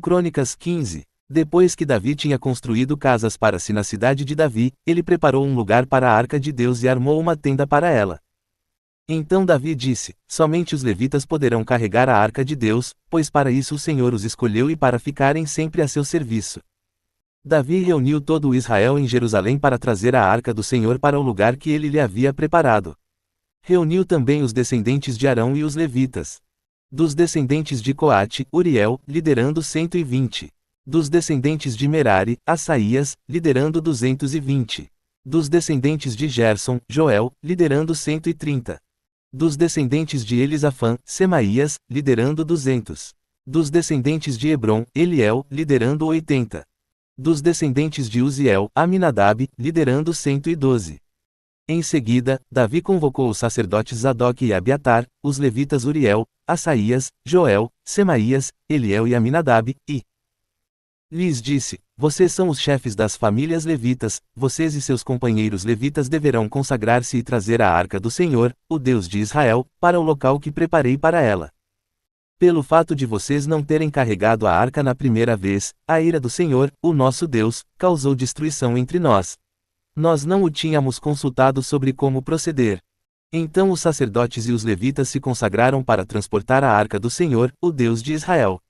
Crônicas 15. Depois que Davi tinha construído casas para si na cidade de Davi, ele preparou um lugar para a arca de Deus e armou uma tenda para ela. Então Davi disse: somente os levitas poderão carregar a arca de Deus, pois para isso o Senhor os escolheu e para ficarem sempre a seu serviço. Davi reuniu todo o Israel em Jerusalém para trazer a arca do Senhor para o lugar que ele lhe havia preparado. Reuniu também os descendentes de Arão e os levitas. Dos descendentes de Coate, Uriel, liderando 120. Dos descendentes de Merari, Assaías, liderando 220. Dos descendentes de Gerson, Joel, liderando 130. Dos descendentes de Elisafã, Semaías, liderando 200. Dos descendentes de Hebron, Eliel, liderando 80. Dos descendentes de Uziel, Aminadab, liderando 112. Em seguida, Davi convocou os sacerdotes Zadok e Abiatar, os levitas Uriel, Assaías, Joel, Semaías, Eliel e Aminadab, e lhes disse: vocês são os chefes das famílias levitas, vocês e seus companheiros levitas deverão consagrar-se e trazer a arca do Senhor, o Deus de Israel, para o local que preparei para ela. Pelo fato de vocês não terem carregado a arca na primeira vez, a ira do Senhor, o nosso Deus, causou destruição entre nós. Nós não o tínhamos consultado sobre como proceder. Então os sacerdotes e os levitas se consagraram para transportar a arca do Senhor, o Deus de Israel.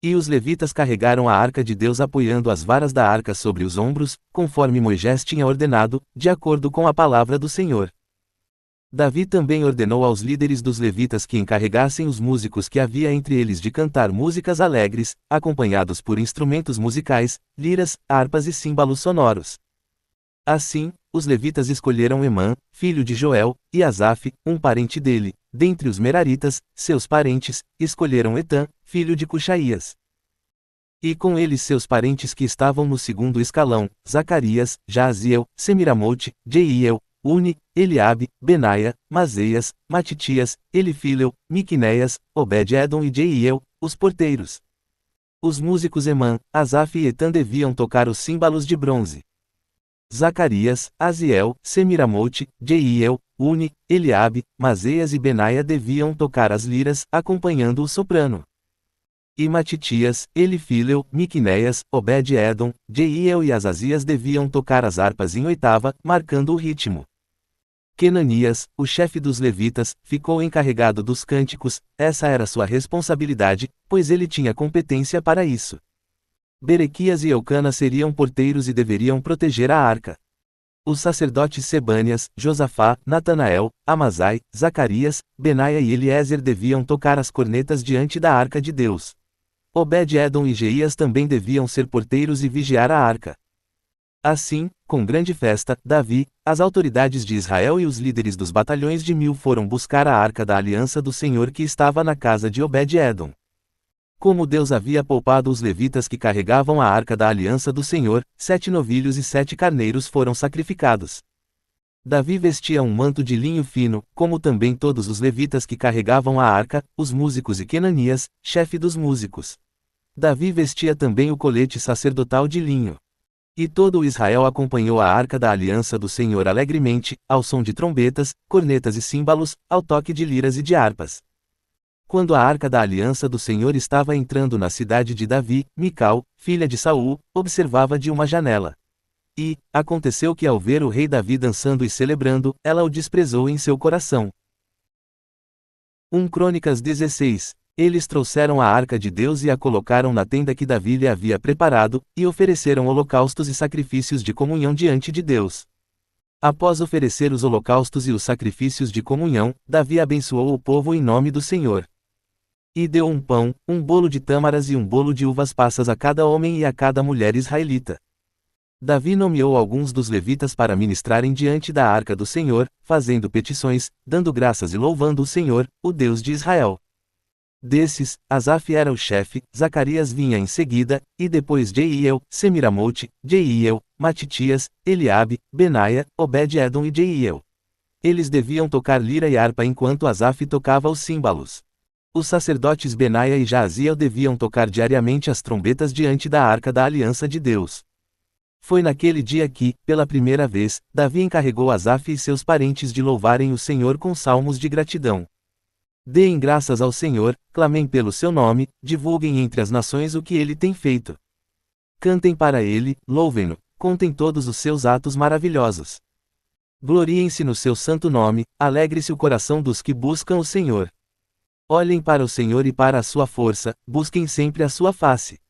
E os levitas carregaram a arca de Deus apoiando as varas da arca sobre os ombros, conforme Moisés tinha ordenado, de acordo com a palavra do Senhor. Davi também ordenou aos líderes dos levitas que encarregassem os músicos que havia entre eles de cantar músicas alegres, acompanhados por instrumentos musicais, liras, harpas e símbolos sonoros. Assim, os levitas escolheram Emã, filho de Joel, e Asaf, um parente dele. Dentre os meraritas, seus parentes, escolheram Etã, filho de Cuxaías. E com eles seus parentes que estavam no segundo escalão, Zacarias, Jaaziel, Semiramote, Jeiel, Uni, Eliabe, Benaia, Mazeias, Matitias, Elifileu, Miquineias, Obed-Edom e Jeiel, os porteiros. Os músicos Emã, Asaf e Etã deviam tocar os símbolos de bronze. Zacarias, Aziel, Semiramote, Jeiel, Uni, Eliabe, Mazeias e Benaia deviam tocar as liras, acompanhando o soprano. E Matitias, Elifileu, Miquineias, Obed-Edom, Jeiel e Azazias deviam tocar as harpas em oitava, marcando o ritmo. Quenanias, o chefe dos levitas, ficou encarregado dos cânticos, essa era sua responsabilidade, pois ele tinha competência para isso. Berequias e Eucana seriam porteiros e deveriam proteger a arca. Os sacerdotes Sebanias, Josafá, Natanael, Amazai, Zacarias, Benaia e Eliezer deviam tocar as cornetas diante da arca de Deus. Obed-Edom e Jeías também deviam ser porteiros e vigiar a arca. Assim, com grande festa, Davi, as autoridades de Israel e os líderes dos batalhões de 1000 foram buscar a arca da aliança do Senhor que estava na casa de Obed-Edom. Como Deus havia poupado os levitas que carregavam a arca da aliança do Senhor, 7 novilhos e 7 carneiros foram sacrificados. Davi vestia um manto de linho fino, como também todos os levitas que carregavam a arca, os músicos e Quenanias, chefe dos músicos. Davi vestia também o colete sacerdotal de linho. E todo o Israel acompanhou a arca da aliança do Senhor alegremente, ao som de trombetas, cornetas e símbolos, ao toque de liras e de harpas. Quando a arca da aliança do Senhor estava entrando na cidade de Davi, Mical, filha de Saul, observava de uma janela. E, aconteceu que ao ver o rei Davi dançando e celebrando, ela o desprezou em seu coração. Crônicas 16. Eles trouxeram a arca de Deus e a colocaram na tenda que Davi lhe havia preparado, e ofereceram holocaustos e sacrifícios de comunhão diante de Deus. Após oferecer os holocaustos e os sacrifícios de comunhão, Davi abençoou o povo em nome do Senhor. E deu um pão, um bolo de tâmaras e um bolo de uvas passas a cada homem e a cada mulher israelita. Davi nomeou alguns dos levitas para ministrarem diante da arca do Senhor, fazendo petições, dando graças e louvando o Senhor, o Deus de Israel. Desses, Asaf era o chefe, Zacarias vinha em seguida, e depois Jeiel, Semiramote, Jeiel, Matitias, Eliabe, Benaia, Obed-Edom e Jeiel. Eles deviam tocar lira e harpa enquanto Asaf tocava os símbolos. Os sacerdotes Benaia e Jaaziel deviam tocar diariamente as trombetas diante da arca da aliança de Deus. Foi naquele dia que, pela primeira vez, Davi encarregou Asaf e seus parentes de louvarem o Senhor com salmos de gratidão. Deem graças ao Senhor, clamem pelo seu nome, divulguem entre as nações o que ele tem feito. Cantem para ele, louvem-no, contem todos os seus atos maravilhosos. Gloriem-se no seu santo nome, alegre-se o coração dos que buscam o Senhor. Olhem para o Senhor e para a sua força, busquem sempre a sua face.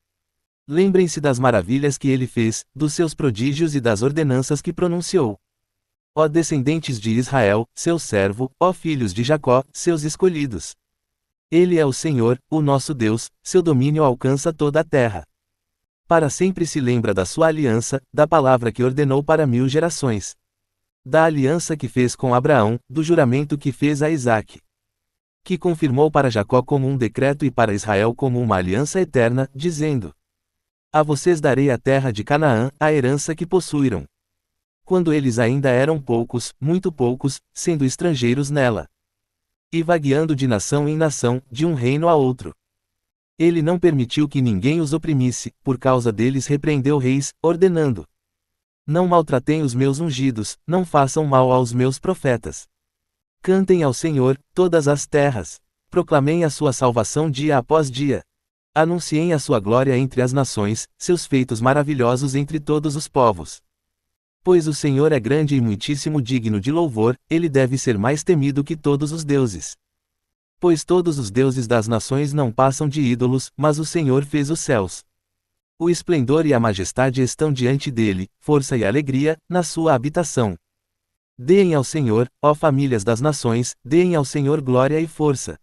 Lembrem-se das maravilhas que ele fez, dos seus prodígios e das ordenanças que pronunciou. Ó descendentes de Israel, seu servo, ó filhos de Jacó, seus escolhidos. Ele é o Senhor, o nosso Deus, seu domínio alcança toda a terra. Para sempre se lembra da sua aliança, da palavra que ordenou para 1000 gerações. Da aliança que fez com Abraão, do juramento que fez a Isaque. Que confirmou para Jacó como um decreto e para Israel como uma aliança eterna, dizendo: A vocês darei a terra de Canaã, a herança que possuíram. Quando eles ainda eram poucos, muito poucos, sendo estrangeiros nela. E vagueando de nação em nação, de um reino a outro. Ele não permitiu que ninguém os oprimisse, por causa deles repreendeu reis, ordenando: Não maltratem os meus ungidos, não façam mal aos meus profetas. Cantem ao Senhor, todas as terras. Proclamem a sua salvação dia após dia. Anunciem a sua glória entre as nações, seus feitos maravilhosos entre todos os povos. Pois o Senhor é grande e muitíssimo digno de louvor, ele deve ser mais temido que todos os deuses. Pois todos os deuses das nações não passam de ídolos, mas o Senhor fez os céus. O esplendor e a majestade estão diante dele, força e alegria, na sua habitação. Deem ao Senhor, ó famílias das nações, deem ao Senhor glória e força.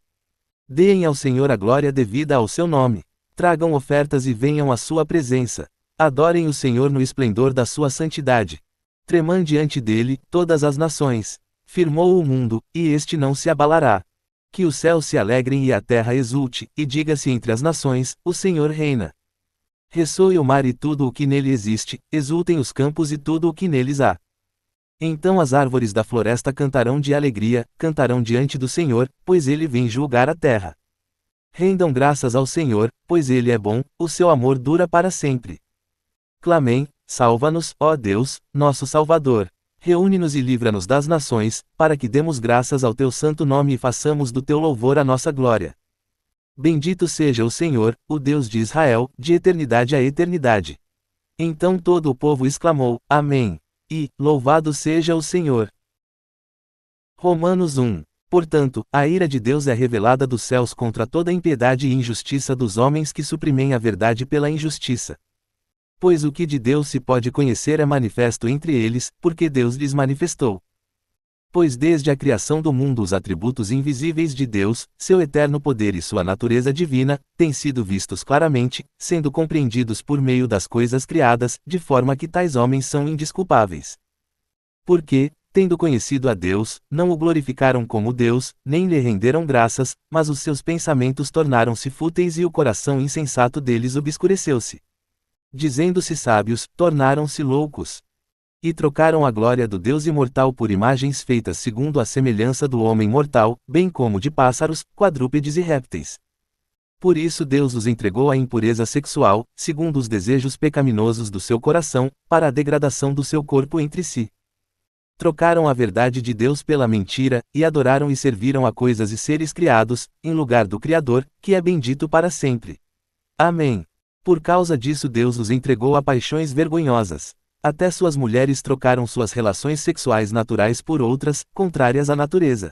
Deem ao Senhor a glória devida ao seu nome. Tragam ofertas e venham à sua presença. Adorem o Senhor no esplendor da sua santidade. Tremam diante dele, todas as nações. Firmou o mundo, e este não se abalará. Que os céus se alegrem e a terra exulte, e diga-se entre as nações, o Senhor reina. Ressoe o mar e tudo o que nele existe, exultem os campos e tudo o que neles há. Então as árvores da floresta cantarão de alegria, cantarão diante do Senhor, pois ele vem julgar a terra. Rendam graças ao Senhor, pois ele é bom, o seu amor dura para sempre. Clamem: Salva-nos, ó Deus, nosso Salvador. Reúne-nos e livra-nos das nações, para que demos graças ao teu santo nome e façamos do teu louvor a nossa glória. Bendito seja o Senhor, o Deus de Israel, de eternidade a eternidade. Então todo o povo exclamou: Amém. E, louvado seja o Senhor. Romanos 1. Portanto, a ira de Deus é revelada dos céus contra toda a impiedade e injustiça dos homens que suprimem a verdade pela injustiça. Pois o que de Deus se pode conhecer é manifesto entre eles, porque Deus lhes manifestou. Pois desde a criação do mundo os atributos invisíveis de Deus, seu eterno poder e sua natureza divina, têm sido vistos claramente, sendo compreendidos por meio das coisas criadas, de forma que tais homens são indesculpáveis. Porque, tendo conhecido a Deus, não o glorificaram como Deus, nem lhe renderam graças, mas os seus pensamentos tornaram-se fúteis e o coração insensato deles obscureceu-se. Dizendo-se sábios, tornaram-se loucos. E trocaram a glória do Deus imortal por imagens feitas segundo a semelhança do homem mortal, bem como de pássaros, quadrúpedes e répteis. Por isso Deus os entregou à impureza sexual, segundo os desejos pecaminosos do seu coração, para a degradação do seu corpo entre si. Trocaram a verdade de Deus pela mentira, e adoraram e serviram a coisas e seres criados, em lugar do Criador, que é bendito para sempre. Amém. Por causa disso Deus os entregou a paixões vergonhosas. Até suas mulheres trocaram suas relações sexuais naturais por outras, contrárias à natureza.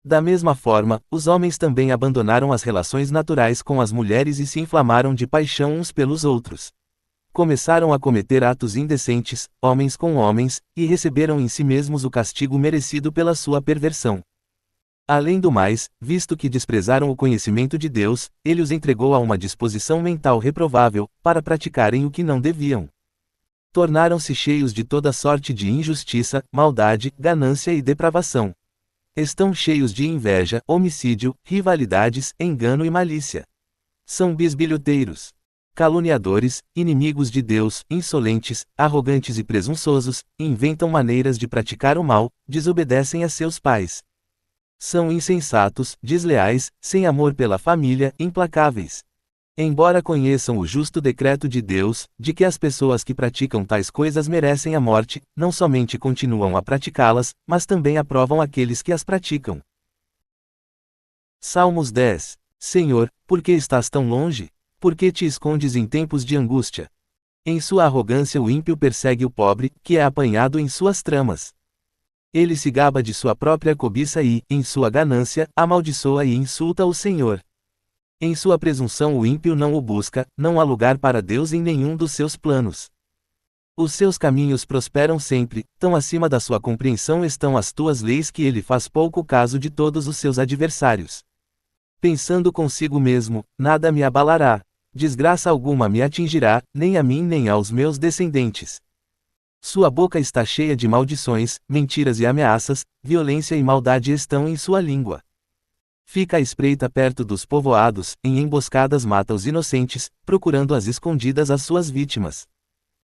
Da mesma forma, os homens também abandonaram as relações naturais com as mulheres e se inflamaram de paixão uns pelos outros. Começaram a cometer atos indecentes, homens com homens, e receberam em si mesmos o castigo merecido pela sua perversão. Além do mais, visto que desprezaram o conhecimento de Deus, ele os entregou a uma disposição mental reprovável, para praticarem o que não deviam. Tornaram-se cheios de toda sorte de injustiça, maldade, ganância e depravação. Estão cheios de inveja, homicídio, rivalidades, engano e malícia. São bisbilhoteiros, caluniadores, inimigos de Deus, insolentes, arrogantes e presunçosos, inventam maneiras de praticar o mal, desobedecem a seus pais. São insensatos, desleais, sem amor pela família, implacáveis. Embora conheçam o justo decreto de Deus, de que as pessoas que praticam tais coisas merecem a morte, não somente continuam a praticá-las, mas também aprovam aqueles que as praticam. Salmos 10. Senhor, por que estás tão longe? Por que te escondes em tempos de angústia? Em sua arrogância o ímpio persegue o pobre, que é apanhado em suas tramas. Ele se gaba de sua própria cobiça e, em sua ganância, amaldiçoa e insulta o Senhor. Em sua presunção o ímpio não o busca, não há lugar para Deus em nenhum dos seus planos. Os seus caminhos prosperam sempre, tão acima da sua compreensão estão as tuas leis que ele faz pouco caso de todos os seus adversários. Pensando consigo mesmo, nada me abalará. Desgraça alguma me atingirá, nem a mim nem aos meus descendentes. Sua boca está cheia de maldições, mentiras e ameaças, violência e maldade estão em sua língua. Fica à espreita perto dos povoados, em emboscadas mata os inocentes, procurando às escondidas as suas vítimas.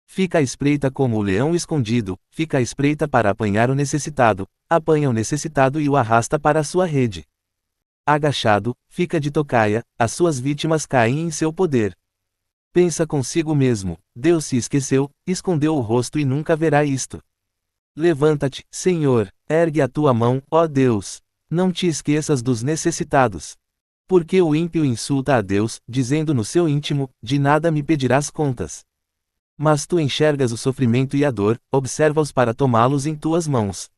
Fica à espreita como o leão escondido, fica à espreita para apanhar o necessitado, apanha o necessitado e o arrasta para a sua rede. Agachado, fica de tocaia, as suas vítimas caem em seu poder. Pensa consigo mesmo, Deus se esqueceu, escondeu o rosto e nunca verá isto. Levanta-te, Senhor, ergue a tua mão, ó Deus. Não te esqueças dos necessitados. Porque o ímpio insulta a Deus, dizendo no seu íntimo, de nada me pedirás contas. Mas tu enxergas o sofrimento e a dor, observa-os para tomá-los em tuas mãos.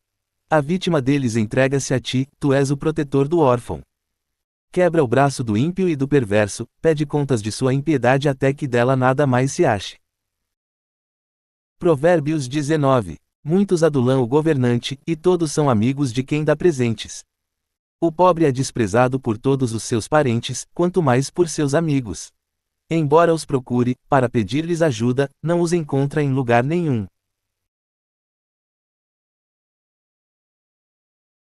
A vítima deles entrega-se a ti, tu és o protetor do órfão. Quebra o braço do ímpio e do perverso, pede contas de sua impiedade até que dela nada mais se ache. Provérbios 19. Muitos adulam o governante, e todos são amigos de quem dá presentes. O pobre é desprezado por todos os seus parentes, quanto mais por seus amigos. Embora os procure, para pedir-lhes ajuda, não os encontra em lugar nenhum.